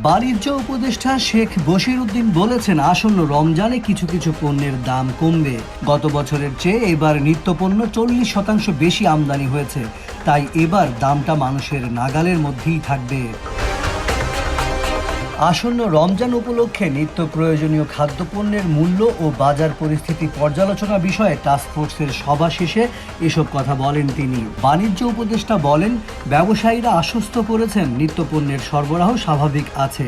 বাণিজ্য উপদেষ্টা শেখ বশির উদ্দিন বলেছেন, আসন্ন রমজানে কিছু কিছু পণ্যের দাম কমবে। গত বছরের চেয়ে এবার নিত্যপণ্য 40% বেশি আমদানি হয়েছে, তাই এবার দামটা মানুষের নাগালের মধ্যেই থাকবে। আসন্ন রমজান উপলক্ষে নিত্য প্রয়োজনীয় খাদ্যপণ্যের মূল্য ও বাজার পরিস্থিতি পর্যালোচনা বিষয়ে টাস্কফোর্সের সভা শেষে এসব কথা বলেন তিনি। বাণিজ্য উপদেষ্টা বলেন, ব্যবসায়ীরা আশ্বস্ত করেছেন নিত্যপণ্যের সরবরাহ স্বাভাবিক আছে।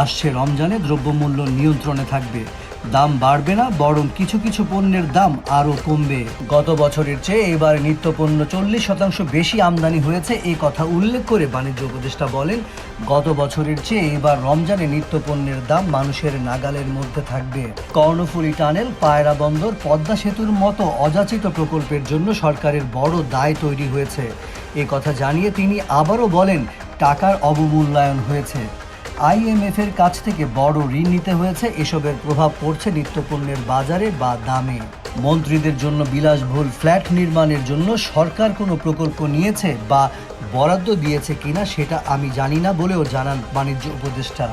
আসছে রমজানে দ্রব্যমূল্য নিয়ন্ত্রণে থাকবে, দাম বাড়বে না, বরং কিছু কিছু পণ্যের দাম আরও কমবে। গত বছরের চেয়ে এবার নিত্যপণ্য 40% বেশি আমদানি হয়েছে, এই কথা উল্লেখ করে বাণিজ্য উপদেষ্টা বলেন, গত বছরের চেয়ে এবার রমজানে নিত্যপণ্যের দাম মানুষের নাগালের মধ্যে থাকবে। কর্ণফুলী টানেল, পায়রা বন্দর, পদ্মা সেতুর মতো অযাচিত প্রকল্পের জন্য সরকারের বড় দায় তৈরি হয়েছে। এ কথা জানিয়ে তিনি আবারও বলেন, টাকার অবমূল্যায়ন হয়েছে, IMF এর কাছ থেকে বড় ঋণ নিতে হয়েছে, এসবের প্রভাব পড়ছে নিত্যপণ্যের বাজারে বা দামে। মন্ত্রীদের জন্য বিলাসবহুল ফ্ল্যাট নির্মাণের জন্য সরকার কোনো প্রকল্প নিয়েছে বা বরাদ্দ দিয়েছে কিনা সেটা আমি জানি না বলেও জানান বাণিজ্য উপদেষ্টা।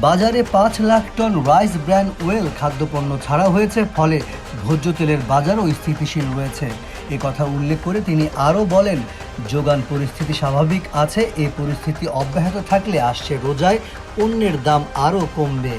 বাজারে 5 lakh ton rice bran oil খাদ্যপণ্য ছাড়া হয়েছে, ফলে ভোজ্য তেলের বাজারও স্থিতিশীল রয়েছে। এ কথা উল্লেখ করে তিনি আরও বলেন, যোগান পরিস্থিতি স্বাভাবিক আছে, এই পরিস্থিতি অব্যাহত থাকলে আসছে রোজায় পণ্যের দাম আরও কমবে।